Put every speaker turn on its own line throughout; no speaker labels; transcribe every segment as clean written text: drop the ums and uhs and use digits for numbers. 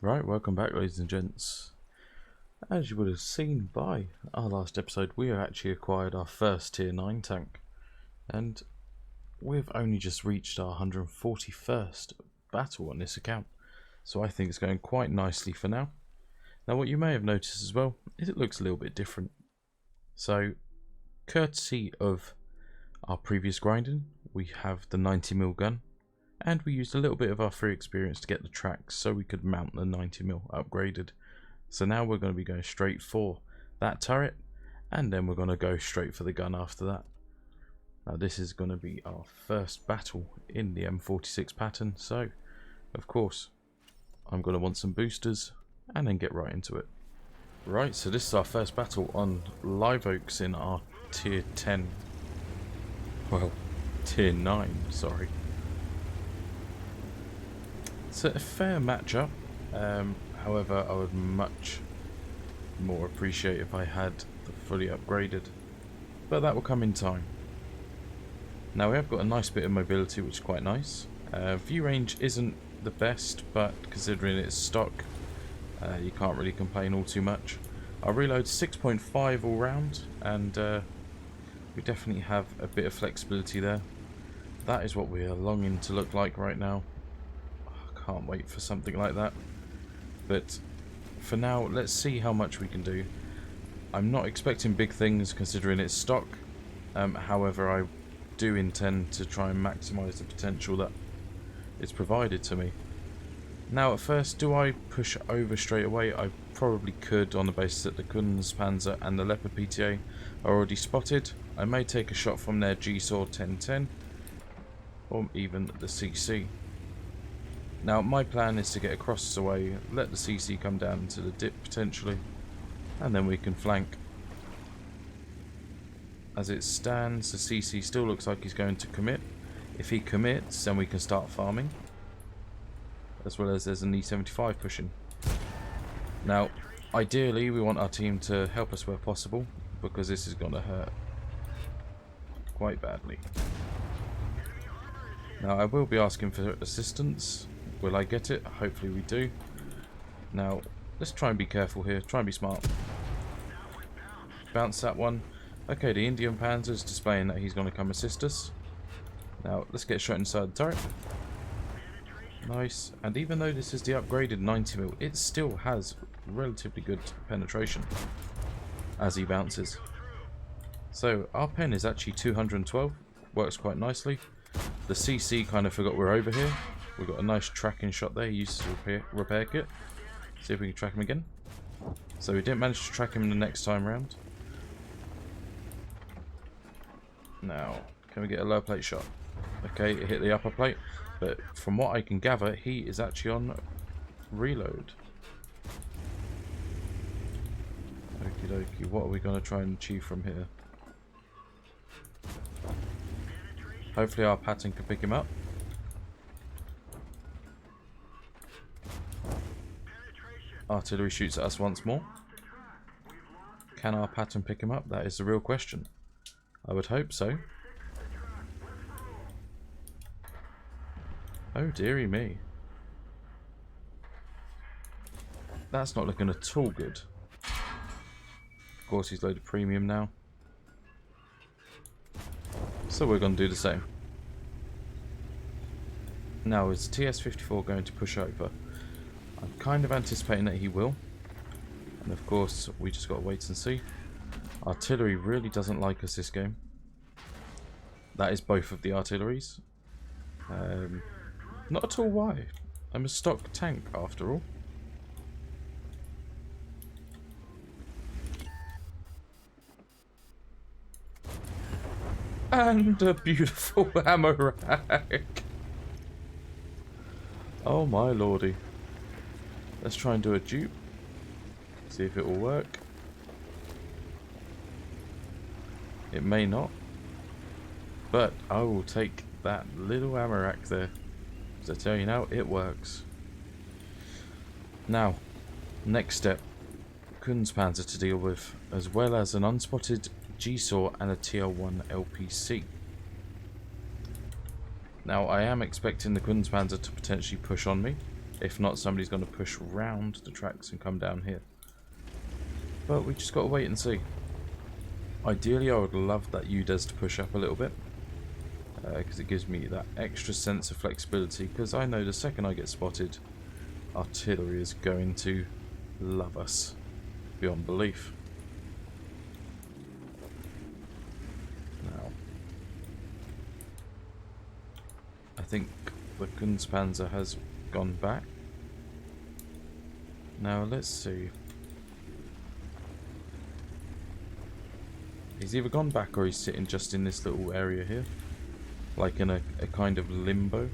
Right, welcome back, ladies and gents. As you would have seen by our last episode, we have actually acquired our first tier 9 tank, and we've only just reached our 141st battle on this account, so I think it's going quite nicely for now. Now, what you may have noticed as well is it looks a little bit different. So, courtesy of our previous grinding, we have the 90mm gun, and we used a little bit of our free experience to get the tracks so we could mount the 90mm upgraded. So now we're going to be going straight for that turret, and then we're going to go straight for the gun after that. Now this is going to be our first battle in the M46 Patton, so of course I'm going to want some boosters and then get right into it. Right, so this is our first battle on Live Oaks in our tier 10, well, tier 9, sorry. It's a fair matchup, however I would much more appreciate if I had the fully upgraded, but that will come in time. Now we have got a nice bit of mobility, which is quite nice. View range isn't the best, but considering it's stock, you can't really complain all too much. Our reload 6.5 all round, and we definitely have a bit of flexibility there. That is what we are longing to look like right now. Can't wait for something like that, but for now let's see how much we can do. I'm not expecting big things considering it's stock, however I do intend to try and maximize the potential that is provided to me. Now at first, do I push over straight away? I probably could, on the basis that the Kunstpanzer and the Leopard PTA are already spotted. I may take a shot from their G-Saw 1010 or even the CC. Now my plan is to get across the way, let the CC come down to the dip potentially, and then we can flank. As it stands, the CC still looks like he's going to commit. If he commits, then we can start farming, as well as there's an E75 pushing. Now ideally we want our team to help us where possible, because this is going to hurt quite badly. Now I will be asking for assistance. Will I get it? Hopefully we do. Now, let's try and be careful here. Try and be smart. Bounce that one. Okay, the Indian Panzer is displaying that he's going to come assist us. Now, let's get shot inside the turret. Nice. And even though this is the upgraded 90mm, it still has relatively good penetration as he bounces. So, our pen is actually 212. Works quite nicely. The CC kind of forgot we're over here. We've got a nice tracking shot there. He uses a repair kit. See if we can track him again. So we didn't manage to track him the next time round. Now, can we get a lower plate shot? Okay, it hit the upper plate. But from what I can gather, he is actually on reload. Okie dokie, what are we going to try and achieve from here? Hopefully our Patton can pick him up. Artillery shoots at us once more. Can our Patton pick him up? That is the real question. I would hope so. Oh dearie me. That's not looking at all good. Of course he's loaded premium now. So we're going to do the same. Now is TS-54 going to push over? I'm kind of anticipating that he will. And of course, we just got to wait and see. Artillery really doesn't like us this game. That is both of the artilleries. Not at all why. I'm a stock tank after all. And a beautiful ammo rack. Oh my lordy. Let's try and do a dupe. See if it will work. It may not. But I will take that little ammo rack there. As I tell you now, it works. Now, next step. Kunstpanzer to deal with, as well as an unspotted G-Saw and a TL1 LPC. Now, I am expecting the Kunstpanzer to potentially push on me. If not, somebody's going to push round the tracks and come down here. But we just got to wait and see. Ideally, I would love that UDES to push up a little bit. Because it gives me that extra sense of flexibility. Because I know the second I get spotted, artillery is going to love us beyond belief. Now, I think the Kunstpanzer has gone back. Now let's see. He's either gone back or he's sitting just in this little area here. Like in a kind of limbo.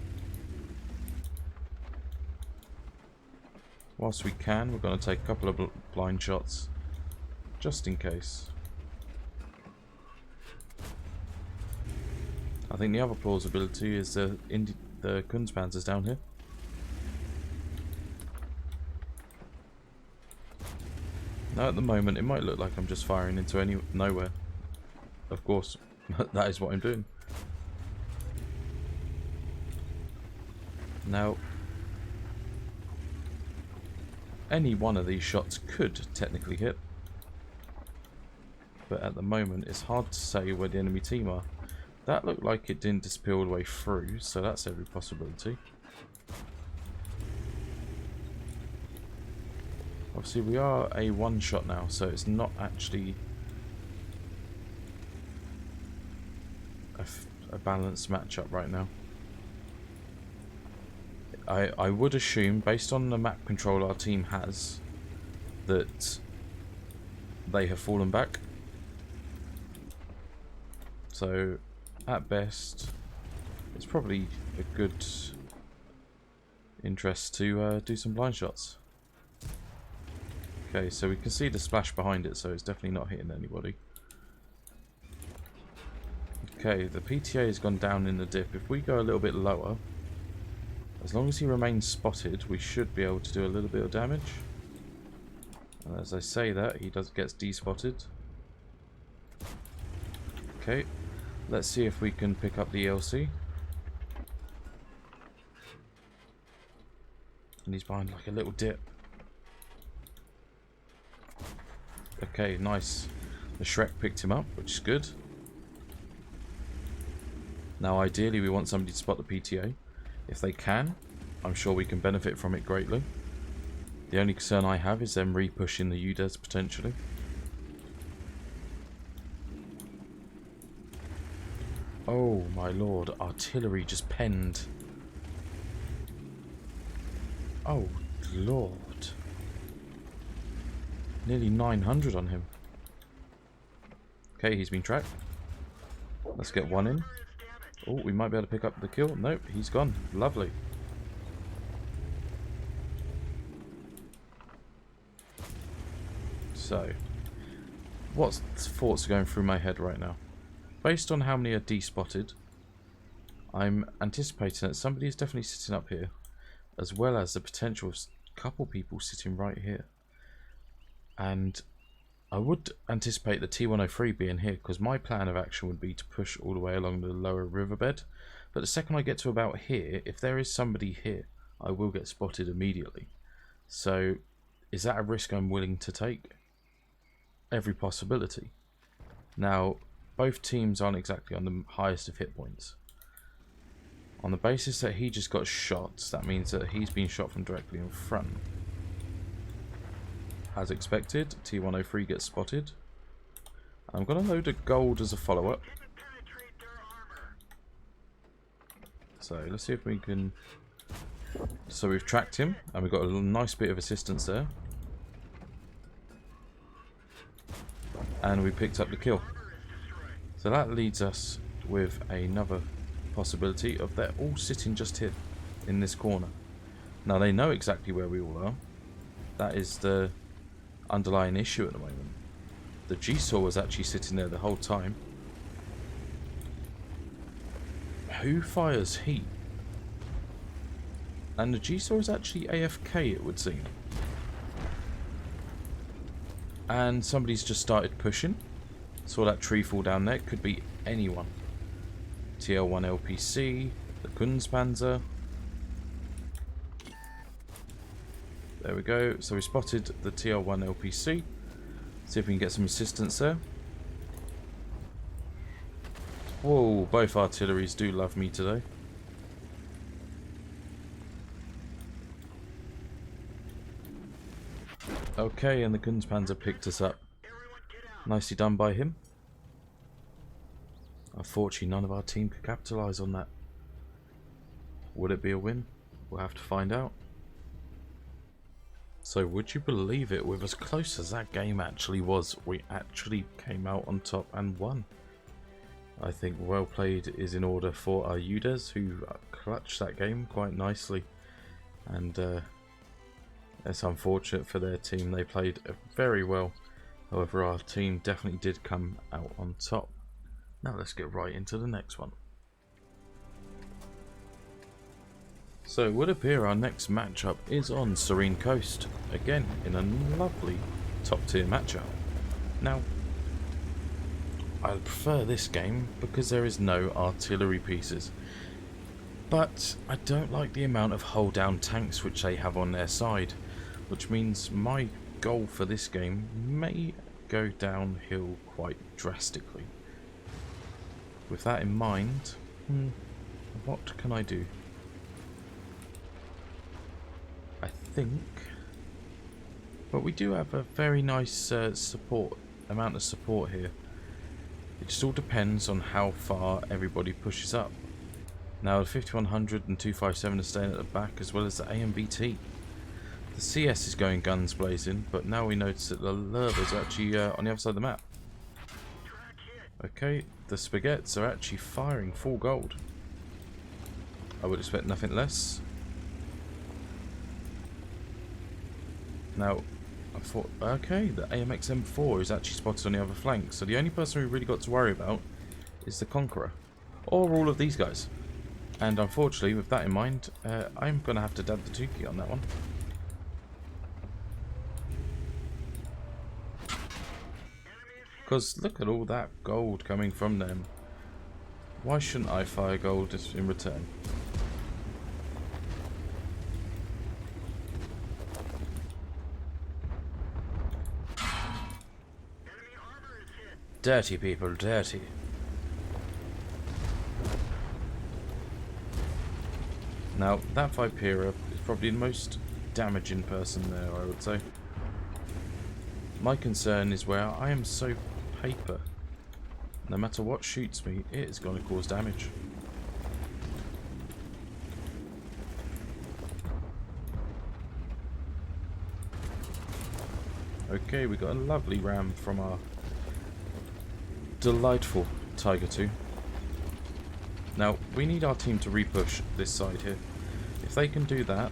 Whilst we can, we're going to take a couple of blind shots. Just in case. I think the other plausibility is the Kunstpanzer's down here. Now at the moment it might look like I'm just firing into nowhere. Of course, that is what I'm doing. Now, any one of these shots could technically hit. But at the moment it's hard to say where the enemy team are. That looked like it didn't disappear all the way through, so that's every possibility. Obviously we are a one shot now, so it's not actually a balanced matchup right now. I would assume, based on the map control our team has, that they have fallen back. So at best, it's probably a good interest to do some blind shots. Okay, so we can see the splash behind it, so it's definitely not hitting anybody. Okay, the PTA has gone down in the dip. If we go a little bit lower, as long as he remains spotted, we should be able to do a little bit of damage. And as I say that, he gets despotted. Okay, let's see if we can pick up the ELC. And he's behind like a little dip. Okay, nice. The Shrek picked him up, which is good. Now ideally we want somebody to spot the PTA. If they can, I'm sure we can benefit from it greatly. The only concern I have is them re-pushing the UDES potentially. Oh my lord, artillery just penned. Oh lord. Nearly 900 on him. Okay, he's been tracked. Let's get one in. Oh, we might be able to pick up the kill. Nope, he's gone. Lovely. So, what thoughts are going through my head right now? Based on how many are despotted, I'm anticipating that somebody is definitely sitting up here, as well as the potential of a couple people sitting right here. And I would anticipate the T103 being here, because my plan of action would be to push all the way along the lower riverbed. But the second I get to about here, if there is somebody here, I will get spotted immediately. So, is that a risk I'm willing to take? Every possibility. Now, both teams aren't exactly on the highest of hit points. On the basis that he just got shot, that means that he's been shot from directly in front. As expected, T103 gets spotted. I'm going to load a gold as a follow-up. So let's see if we can... So we've tracked him, and we've got a nice bit of assistance there. And we picked up the kill. So that leads us with another possibility of they're all sitting just here, in this corner. Now they know exactly where we all are. That is the underlying issue at the moment. The G-Saw was actually sitting there the whole time. Who fires heat? And the G-Saw is actually AFK, it would seem. And somebody's just started pushing. Saw that tree fall down there. Could be anyone. TL1 LPC, the Kunstpanzer. There we go. So we spotted the TL1 LPC. See if we can get some assistance there. Whoa, both artilleries do love me today. Okay, and the Kunstpanzer picked us up. Nicely done by him. Unfortunately, none of our team could capitalise on that. Would it be a win? We'll have to find out. So, would you believe it, with as close as that game actually was, we actually came out on top and won. I think well played is in order for our UDES, who clutched that game quite nicely. And it's unfortunate for their team, they played very well. However, our team definitely did come out on top. Now let's get right into the next one. So it would appear our next matchup is on Serene Coast, again in a lovely top tier matchup. Now, I prefer this game because there is no artillery pieces, but I don't like the amount of hold down tanks which they have on their side, which means my goal for this game may go downhill quite drastically. With that in mind, what can I do? I think, but we do have a very nice amount of support here. It just all depends on how far everybody pushes up. Now the 5100 and 257 are staying at the back, as well as the AMBT. The CS is going guns blazing, but now we notice that the Lurvers are actually on the other side of the map. Okay, the Spaghettis are actually firing full gold. I would expect nothing less. Now, I thought, okay, the AMX M4 is actually spotted on the other flank, so the only person we really got to worry about is the Conqueror, or all of these guys. And unfortunately, with that in mind, I'm going to have to dab the Tukey on that one. Because look at all that gold coming from them. Why shouldn't I fire gold in return? Dirty people, dirty. Now, that Vipera is probably the most damaging person there, I would say. My concern is where I am so paper. No matter what shoots me, it is going to cause damage. Okay, we got a lovely ram from our delightful Tiger 2. Now, we need our team to repush this side here. If they can do that,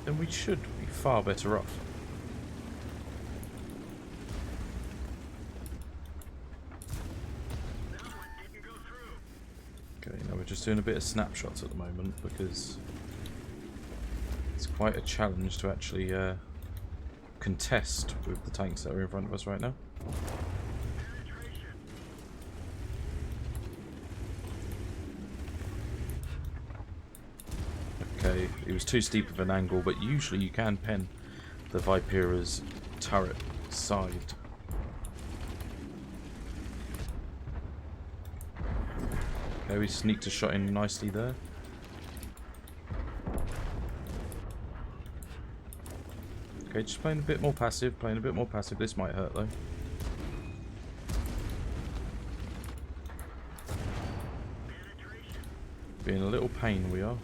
then we should be far better off. Okay, now we're just doing a bit of snapshots at the moment because it's quite a challenge to actually contest with the tanks that are in front of us right now. Okay, it was too steep of an angle, but usually you can pen the Vipera's turret side. Okay, we sneaked a shot in nicely there. Okay, just playing a bit more passive, This might hurt though. Being a little pain we are.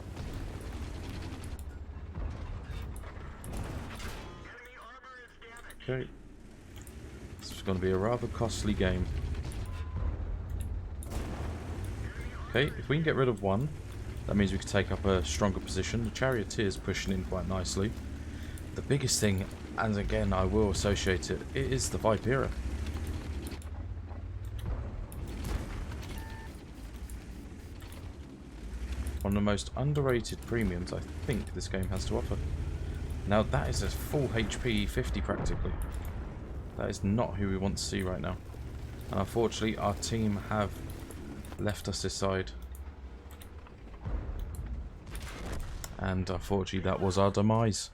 Okay. This is going to be a rather costly game. Okay, if we can get rid of one, that means we can take up a stronger position. The Charioteer's pushing in quite nicely. The biggest thing, and again I will associate it, it is the Vipera. One of the most underrated premiums I think this game has to offer. Now that is a full HP 50 practically. That is not who we want to see right now. And unfortunately our team have left us this side. And unfortunately that was our demise.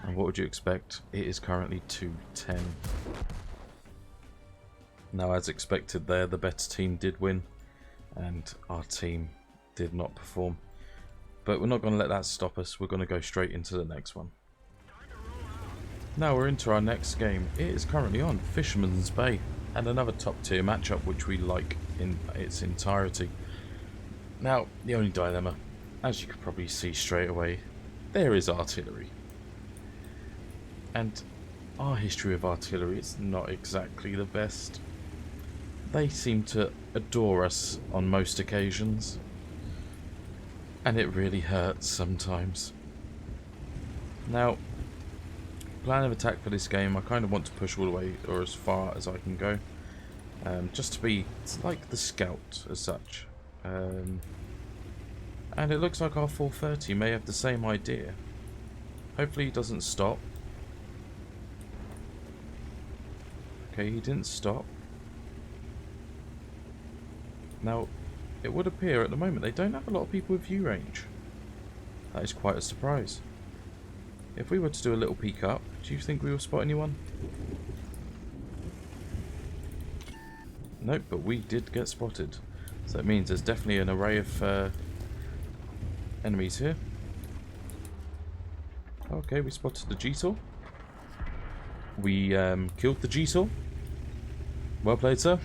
And what would you expect? It is currently 210. Now, as expected there, the better team did win, and our team did not perform. But we're not going to let that stop us. We're going to go straight into the next one. Now we're into our next game. It is currently on Fisherman's Bay, and another top tier matchup which we like in its entirety. Now, the only dilemma, as you could probably see straight away, there is artillery. And our history of artillery is not exactly the best. They seem to adore us on most occasions, and it really hurts sometimes. Now, plan of attack for this game, I kind of want to push all the way or as far as I can go, just to be, it's like the scout as such. And it looks like our 430 may have the same idea. Hopefully he doesn't stop. Okay, he didn't stop. Now, it would appear at the moment they don't have a lot of people with view range. That is quite a surprise. If we were to do a little peek up, do you think we will spot anyone? Nope, but we did get spotted. So that means there's definitely an array of enemies here. Okay, we spotted the G-Saw. We killed the G-Saw. Well played, sir.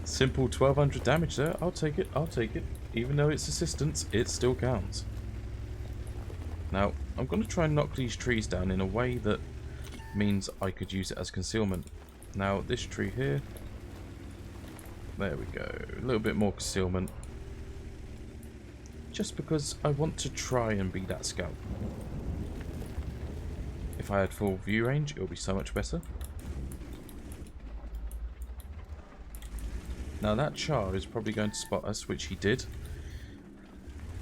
Simple 1200 damage there. I'll take it. I'll take it. Even though it's assistance, it still counts. Now, I'm going to try and knock these trees down in a way that means I could use it as concealment. Now, this tree here. There we go. A little bit more concealment. Just because I want to try and be that scout. If I had full view range, it would be so much better. Now that Char is probably going to spot us, which he did.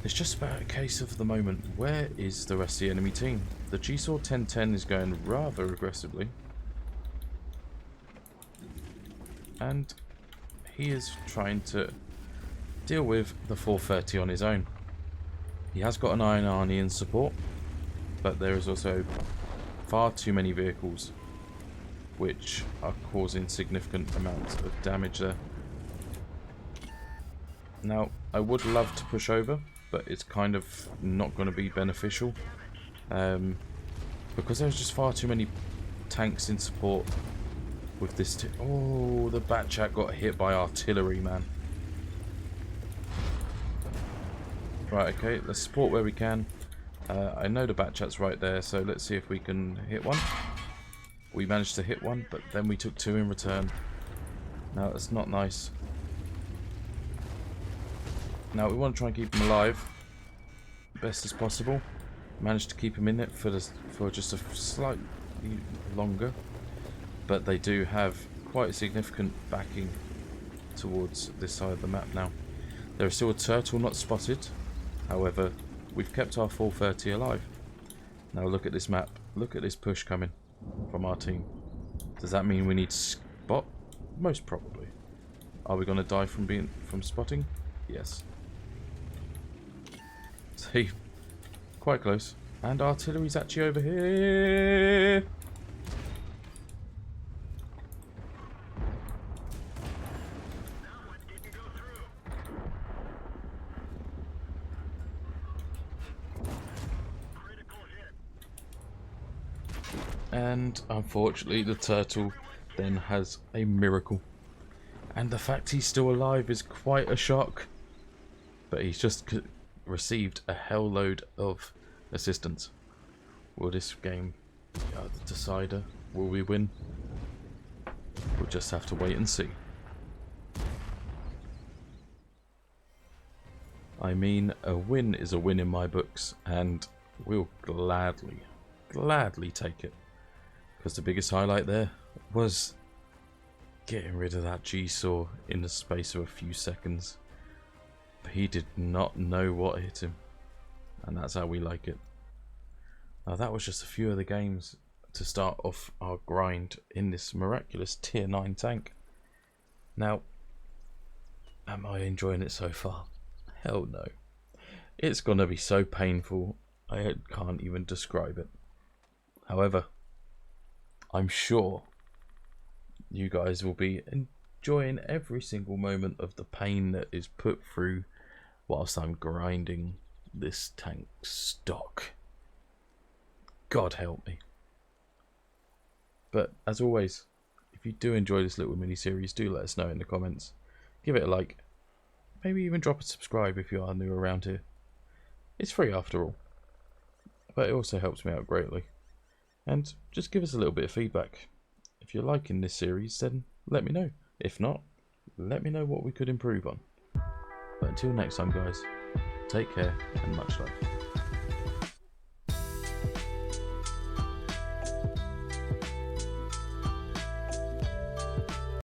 It's just about a case of the moment. Where is the rest of the enemy team? The G-Saw 1010 is going rather aggressively. And he is trying to deal with the 430 on his own. He has got an Iron Arnie in support, but there is also far too many vehicles which are causing significant amounts of damage there. Now, I would love to push over, but it's kind of not going to be beneficial because there's just far too many tanks in support with this. Oh, the Batchat got hit by artillery, man. Right, okay, let's support where we can. I know the Batchat's right there, so let's see if we can hit one. We managed to hit one, but then we took two in return. Now, that's not nice. Now, we want to try and keep him alive best as possible. Managed to keep him in it for just a slightly longer. But they do have quite a significant backing towards this side of the map now. There is still a turtle not spotted. However, we've kept our 430 alive. Now look at this map. Look at this push coming from our team. Does that mean we need to spot? Most probably. Are we going to die from spotting? Yes. See, quite close. And artillery's actually over here. And unfortunately the turtle then has a miracle. And the fact he's still alive is quite a shock. But he's just received a hell load of assistance. Will this game be the decider? Will we win? We'll just have to wait and see. I mean, a win is a win in my books, and we'll gladly take it. Because the biggest highlight there was getting rid of that G-Saw in the space of a few seconds. But he did not know what hit him. And that's how we like it. Now that was just a few of the games to start off our grind in this miraculous tier 9 tank. Now, am I enjoying it so far? Hell no. It's gonna be so painful I can't even describe it. However, I'm sure you guys will be enjoying every single moment of the pain that is put through whilst I'm grinding this tank stock. God help me. But as always, if you do enjoy this little mini series, do let us know in the comments. Give it a like. Maybe even drop a subscribe if you are new around here. It's free after all. But it also helps me out greatly. And just give us a little bit of feedback. If you're liking this series, then let me know. If not, let me know what we could improve on. But until next time, guys, take care and much love.